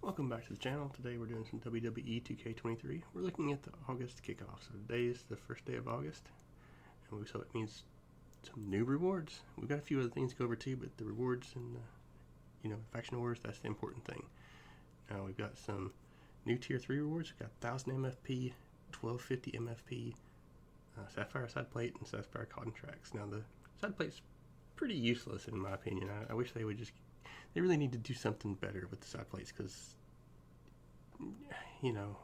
Welcome back to the channel. Today we're doing some WWE 2K23. We're looking at the August kickoff. So today is the first day of August, and so it means some new rewards. We've got a few other things to go over too, but the rewards and faction wars, that's the important thing. Now we've got some new tier 3 rewards. We've got 1000 MFP, 1250 MFP, Sapphire side plate, and Sapphire contracts. Now the side plate's pretty useless in my opinion. I wish they would just. They really need to do something better with the side plates because,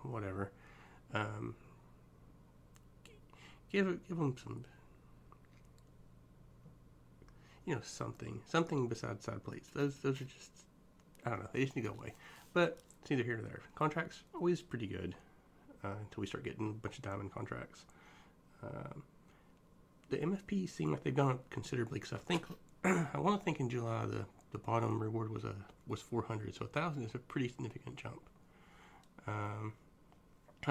whatever. Give them some, something besides side plates. Those are just, I don't know, they just need to go away. But it's neither here nor there. Contracts, always pretty good until we start getting a bunch of diamond contracts. The MFP seem like they've gone up considerably because I want to think in July the bottom reward was 400, so 1,000 is a pretty significant jump. I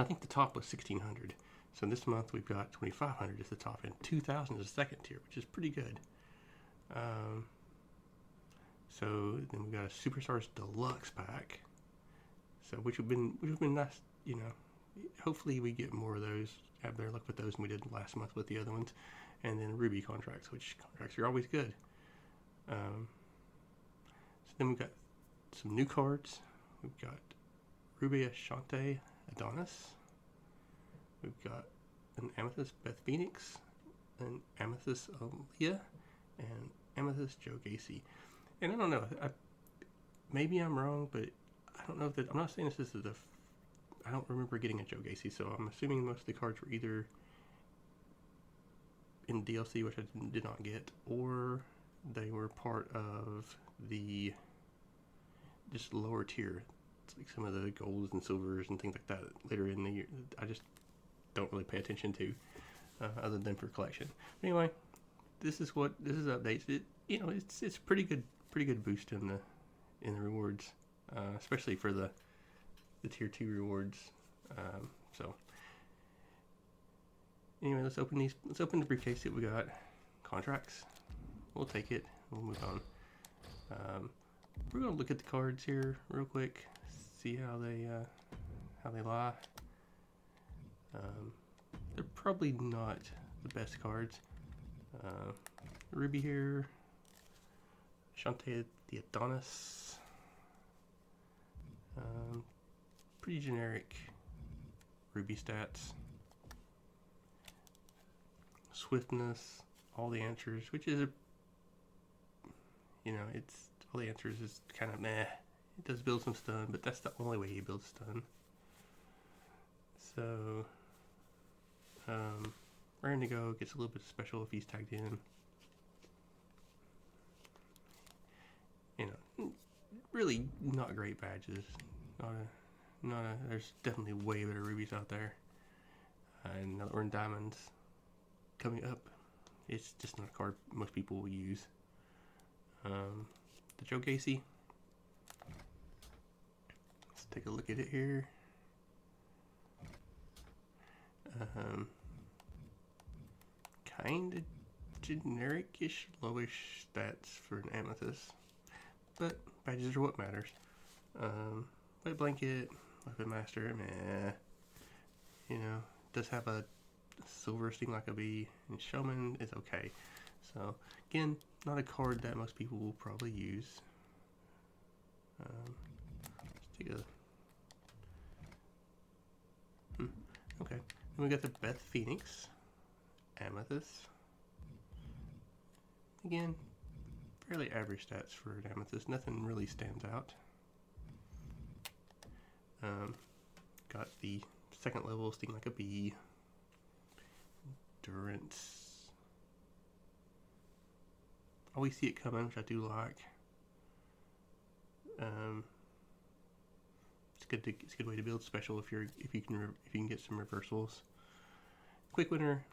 think the top was 1,600, so this month we've got 2,500 as the top and 2,000 as the second tier, which is pretty good. So then we've got a Superstars Deluxe pack, so which would have been nice. Hopefully we get more of those. Have better luck with those than we did last month with the other ones, and then Ruby contracts, which contracts are always good. So then we've got some new cards. We've got Ruby Ashante Adonis. We've got an Amethyst Beth Phoenix, an Amethyst Aaliyah, and Amethyst Joe Gacy. And I don't know, maybe I'm wrong, but I don't know that I'm not saying this is I don't remember getting a Joe Gacy, so I'm assuming most of the cards were either in DLC, which I did not get, or they were part of the just lower tier. It's like some of the golds and silvers and things like that later in the year. I just don't really pay attention to, other than for collection. But anyway, this is updates. It's pretty good boost in the rewards, especially for the tier 2 rewards. So anyway, let's open the briefcase that we got. Contracts, we'll take it. We'll move on. We're gonna look at the cards here real quick, see how they lie. They're probably not the best cards. Ruby here, Shante the Adonis. Pretty generic Ruby stats. Swiftness, all the answers, which is it's all the answers is kind of meh. It does build some stun, but that's the only way he builds stun. So, Rare to go gets a little bit special if he's tagged in. Really not great badges. There's definitely way better rubies out there. And now that we're in diamonds coming up, it's just not a card most people will use. The Joe Gacy. Let's take a look at it here. Kind of generic-ish, lowish stats for an Amethyst, but badges are what matters. White Blanket, Weapon Master, meh. Does have a silver sting like a bee, and Showman is okay. So again, not a card that most people will probably use. Let's take a. Okay, then we got the Beth Phoenix, Amethyst. Again, fairly average stats for an Amethyst. Nothing really stands out. Got the second level Sting Like a Bee, Endurance. Always see it coming, which I do like. It's a good way to build special if you can get some reversals. Quick winner,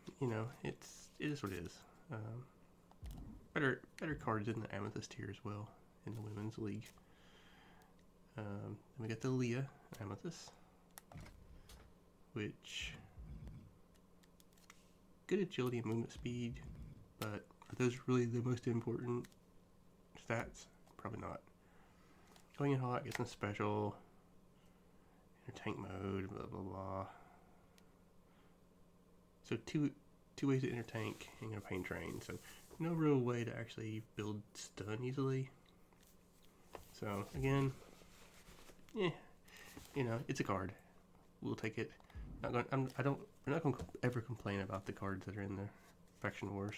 it is what it is. Better cards in the Amethyst tier as well in the women's league. Then we got the Leah Amethyst, which good agility and movement speed, but are those really the most important stats? Probably not. Going in hot, get some special. tank mode, blah blah blah. So two ways to enter tank and a paint train. So no real way to actually build stun easily. So again, yeah, it's a card. We'll take it. I'm not going to ever complain about the cards that are in the Faction Wars.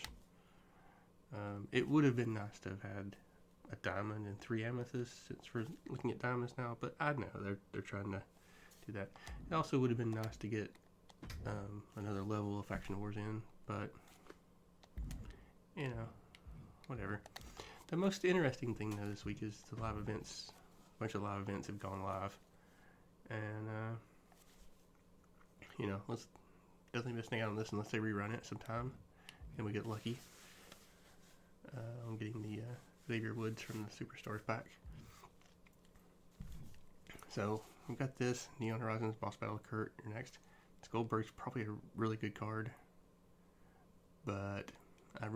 It would have been nice to have had a diamond and 3 amethysts, since we're looking at diamonds now. But I know they're trying to do that. It also would have been nice to get another level of Faction Wars in, but whatever. The most interesting thing though this week is the live events. A bunch of live events have gone live, and let's definitely missing out on this unless they rerun it sometime and we get lucky. I'm getting the Xavier Woods from the Superstars pack. So we've got this Neon Horizons Boss Battle Kurt. You're next. This Goldberg's probably a really good card, but I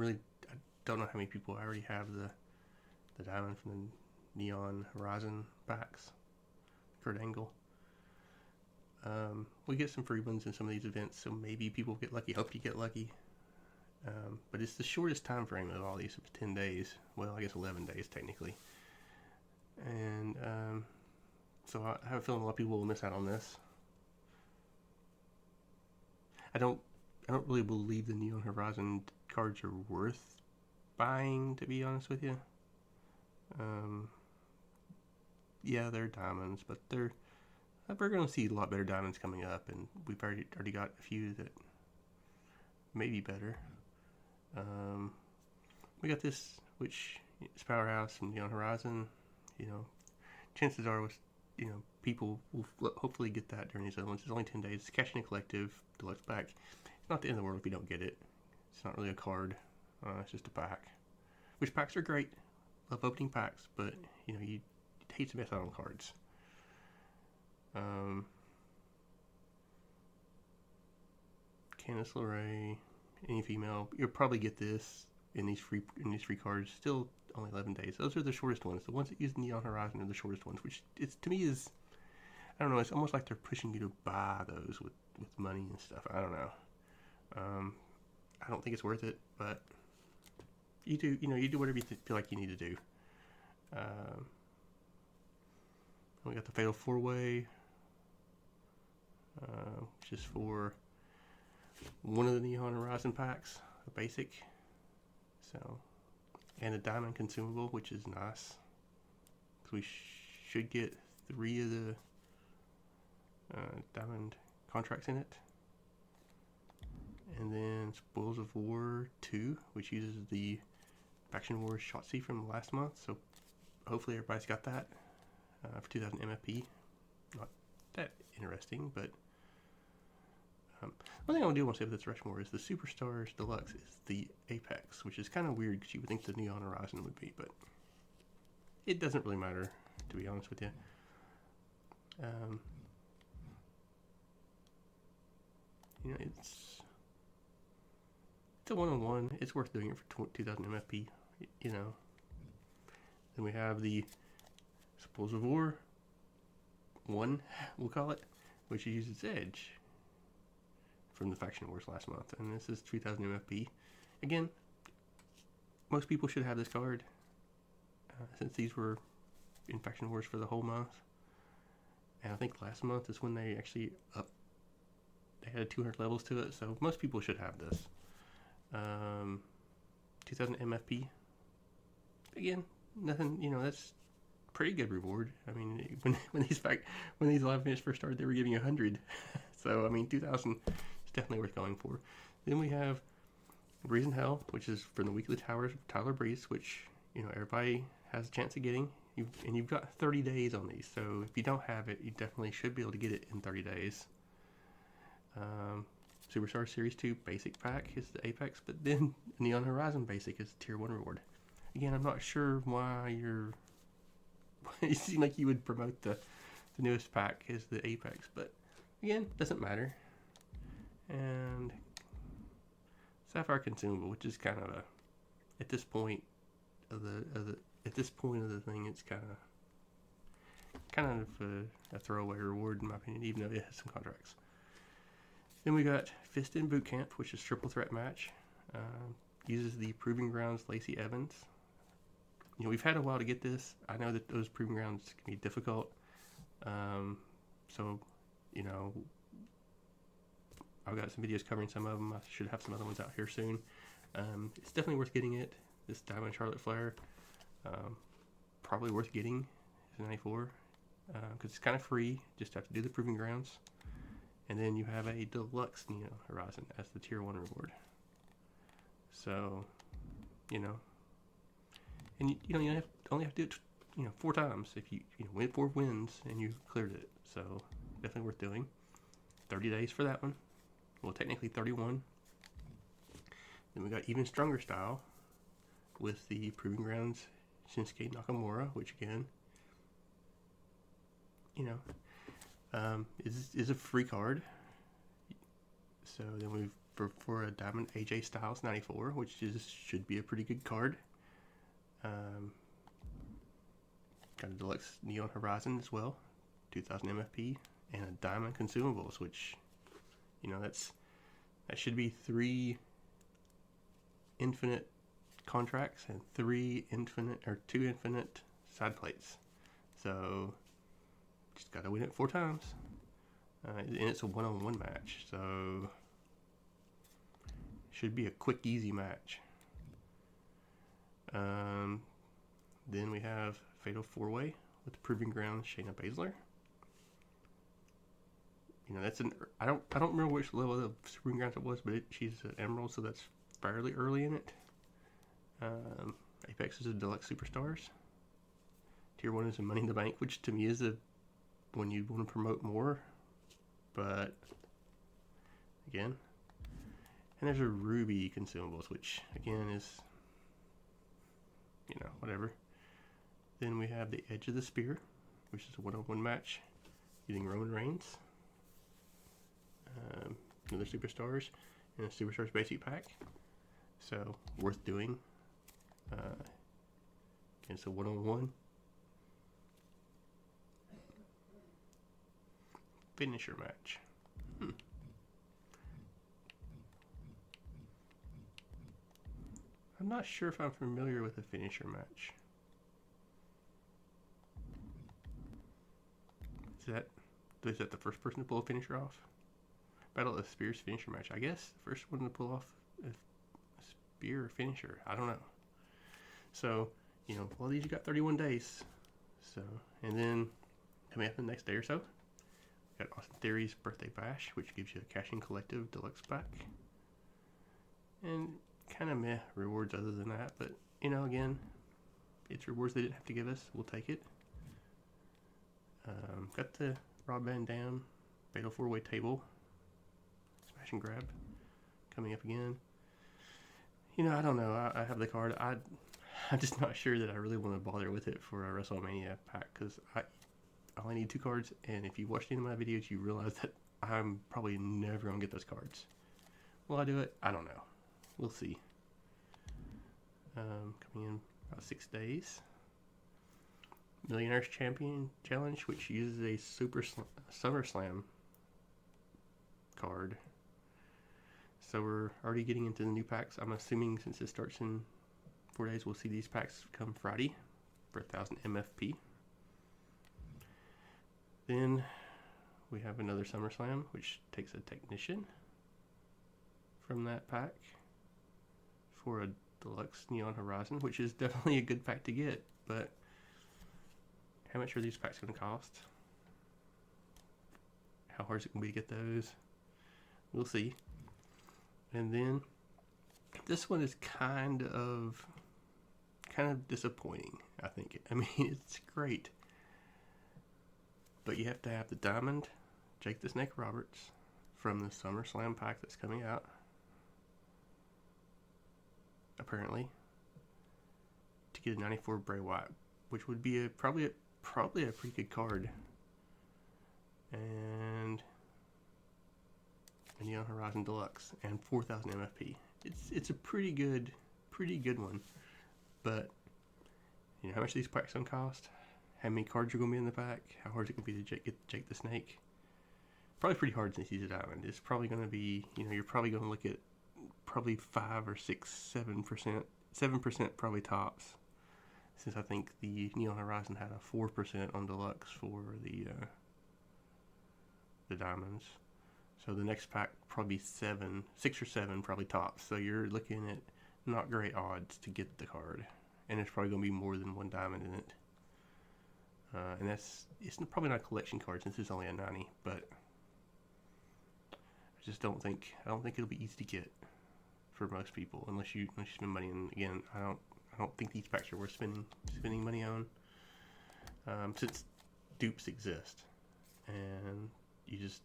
don't know how many people already have the diamond from the Neon Horizon packs. Kurt Angle. We get some free ones in some of these events, so maybe people get lucky. Hope you get lucky. But it's the shortest time frame of all these, 10 days. Well, I guess 11 days technically. And so I have a feeling a lot of people will miss out on this. I don't really believe the Neon Horizon cards are worth buying, to be honest with you. Yeah, they're diamonds, but we're going to see a lot better diamonds coming up, and we've already got a few that may be better. We got this, which is Powerhouse from Neon Horizon. Chances are, people will hopefully get that during these other ones. It's only 10 days. It's Cash in a Collective Deluxe pack. It's not the end of the world if you don't get it. It's not really a card. It's just a pack. Which packs are great. Love opening packs, but you hate to miss out on cards. Candice LeRae, any female, you'll probably get this in these free cards. Still only 11 days. Those are the shortest ones. The ones that use Neon Horizon are the shortest ones, which to me is, I don't know. It's almost like they're pushing you to buy those with money and stuff. I don't know. I don't think it's worth it, but you do whatever you feel like you need to do. We got the Fatal 4-Way, which is for one of the Neon Horizon packs, a basic. So, and a diamond consumable, which is nice, because we should get 3 of the diamond contracts in it. And then Spoils of War 2, which uses the Faction Wars Shotzi from last month. So hopefully everybody's got that for 2000 MFP. Not that interesting, but one thing I do want to say with this Rushmore is the Superstars Deluxe is the Apex, which is kind of weird because you would think the Neon Horizon would be, but it doesn't really matter, to be honest with you. It's a 1-on-1. It's worth doing it for 2000 MFP. Then we have the Spoils of War 1, we'll call it, which uses Edge from the Faction Wars last month, and this is 3000 MFP. Again, most people should have this card, since these were in Faction Wars for the whole month. And I think last month is when they actually they had 200 levels to it, so most people should have this. 2000 MFP. Again, nothing, that's pretty good reward. I mean, when these live events first started, they were giving 100. So, 2000 is definitely worth going for. Then we have Breeze in Hell, which is from the Weekly Towers of Tyler Breeze, which, everybody has a chance of getting. You've got 30 days on these, so if you don't have it, you definitely should be able to get it in 30 days. Superstar Series 2 Basic Pack is the Apex, but then Neon Horizon Basic is Tier 1 reward. Again, I'm not sure why you seem like you would promote the newest pack is the Apex, but again, doesn't matter. And Sapphire Consumable, which is kind of at this point of the thing, it's kind kind of a throwaway reward in my opinion, even though it has some contracts. Then we got Fist in Boot Camp, which is triple threat match. Uses the Proving Grounds Lacey Evans. You know, we've had a while to get this. I know that those Proving Grounds can be difficult. So, you know, I've got some videos covering some of them. I should have some other ones out here soon. It's definitely worth getting it. This Diamond Charlotte Flair, probably worth getting. It's 94 because it's kind of free. Just have to do the Proving Grounds, and then you have a deluxe Neo Horizon as the tier 1 reward. So, you know, and you only have to do it 4 times. If you win 4 wins and you cleared it, so definitely worth doing. 30 days for that one. Well, technically 31. Then we got Even Stronger Style with the Proving Grounds Shinsuke Nakamura, which again, is a free card. So then we've for a Diamond AJ Styles 94, which should be a pretty good card. Got a deluxe Neon Horizon as well, 2000 MFP, and a Diamond Consumables, which that should be 3 infinite contracts and 2 infinite side plates. So just gotta win it 4 times, and it's a 1-on-1 match, so should be a quick, easy match. Then we have Fatal 4-Way with the Proving Ground Shayna Baszler. That's I don't remember which level of Proving Grounds it was, but she's an Emerald, so that's fairly early in it. Apex is a Deluxe Superstars. Tier 1 is a Money in the Bank, which to me is one you'd want to promote more. But again, and there's a Ruby Consumables, which again is whatever. Then we have the Edge of the Spear, which is a 1-on-1 match using Roman Reigns. Another Superstars and a Superstars basic pack, so worth doing. It's a 1-on-1 finisher match. I'm not sure if I'm familiar with a finisher match. Is that the first person to pull a finisher off? Battle of Spears finisher match. I guess the first one to pull off a spear finisher. I don't know. So, well, these you got 31 days. So, and then coming up the next day or so, we got Austin Theory's Birthday Bash, which gives you a Cash-In Collective Deluxe pack. And kind of meh rewards other than that, but again, it's rewards they didn't have to give us. We'll take it. Got the Rob Van Dam Fatal 4-Way table. Smash and grab coming up again. I don't know. I have the card. I'm just not sure that I really want to bother with it for a WrestleMania pack, because I only need 2 cards, and if you watched any of my videos, you realize that I'm probably never going to get those cards. Will I do it? I don't know. We'll see. Coming in about 6 days. Millionaire's Champion Challenge, which uses a Super SummerSlam card. So we're already getting into the new packs. I'm assuming since it starts in 4 days, we'll see these packs come Friday for 1000 MFP. Then we have another SummerSlam, which takes a Technician from that pack for a Deluxe Neon Horizon, which is definitely a good pack to get, but how much are these packs going to cost? How hard is it going to be to get those? We'll see. And then this one is kind of disappointing, I think. I mean, it's great, but you have to have the Diamond Jake the Snake Roberts from the SummerSlam pack that's coming out, apparently, to get a 94 Bray Wyatt, which would be probably a pretty good card. And a Neon Horizon Deluxe and 4000 MFP. It's a pretty good one. But how much these packs gonna cost? how many cards are going to be in the pack, how hard is it going to be to get Jake the Snake. Probably pretty hard since he's a diamond. It's probably going to be, you're probably going to look at probably 5 or 6, 7%. 7% probably tops. Since I think the Neon Horizon had a 4% on deluxe for the diamonds. So the next pack probably 6 or 7 probably tops. So you're looking at not great odds to get the card, and it's probably going to be more than 1 diamond in it. And it's probably not a collection card since it's only a 90, but I just don't think it'll be easy to get for most people unless you spend money. And again, I don't think these packs are worth spending money on, since dupes exist, and you just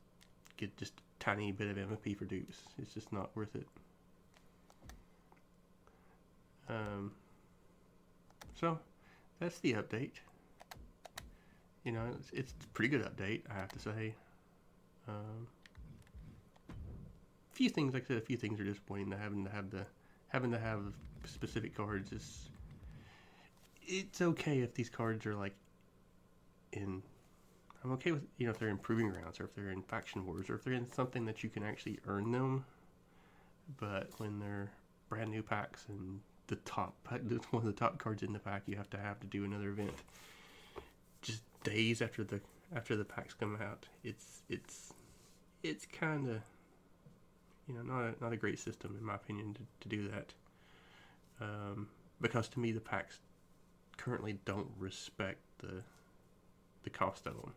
get just a tiny bit of MP for dupes. It's just not worth it. So that's the update. It's a pretty good update, I have to say. A few things, like I said, are disappointing. Having to have specific cards is. It's okay if these cards are like in. I'm okay with if they're in Proving Grounds, or if they're in Faction Wars, or if they're in something that you can actually earn them. But when they're brand new packs and one of the top cards in the pack, you have to do another event just days after the packs come out. It's kind of not a great system, in my opinion, to do that, because to me the packs currently don't respect the cost of them.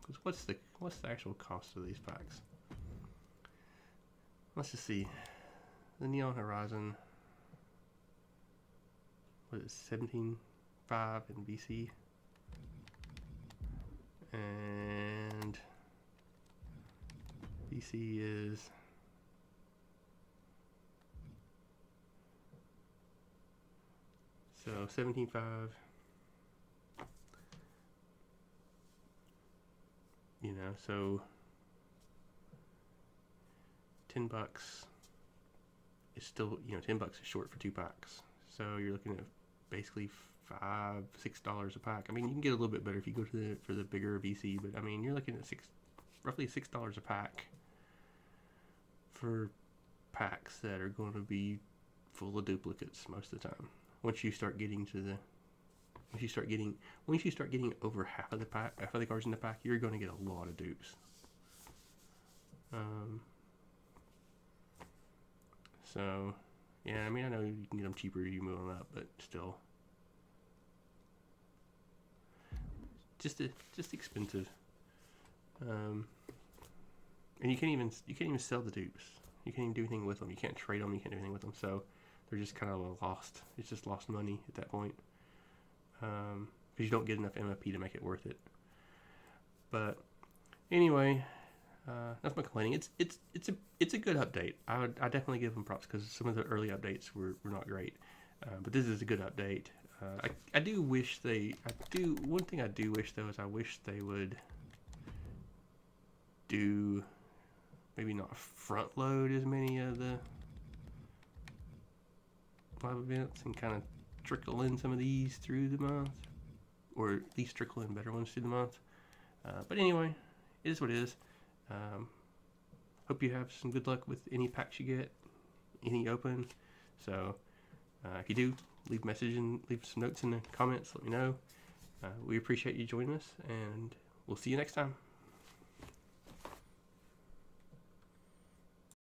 Because what's the actual cost of these packs? Let's just see. The Neon Horizon, what is it, 17.5 in VC, and VC is so 17.5. So $10 is still, $10 is short for 2 packs. So you're looking at basically $5-6 a pack. I mean, you can get a little bit better if you go for the bigger VC, but I mean, you're looking at roughly $6 a pack for packs that are going to be full of duplicates most of the time. Once you start getting over half of the cards in the pack, you're going to get a lot of dupes. So yeah, I mean, I know you can get them cheaper if you move them up, but still, just expensive. And you can't even sell the dupes. You can't even do anything with them. You can't trade them. You can't do anything with them. So they're just kind of lost. It's just lost money at that point, because you don't get enough MFP to make it worth it. But anyway, that's my complaining. It's a good update. I definitely give them props, because some of the early updates were not great. But this is a good update. I do wish one thing I do wish though is I wish they would do, maybe not front load as many of the live events and kind of trickle in some of these through the month, or at least trickle in better ones through the month. But anyway, it is what it is. Hope you have some good luck with any packs you get, any open. So if you do, leave a message and leave some notes in the comments. Let me know. We appreciate you joining us, and we'll see you next time.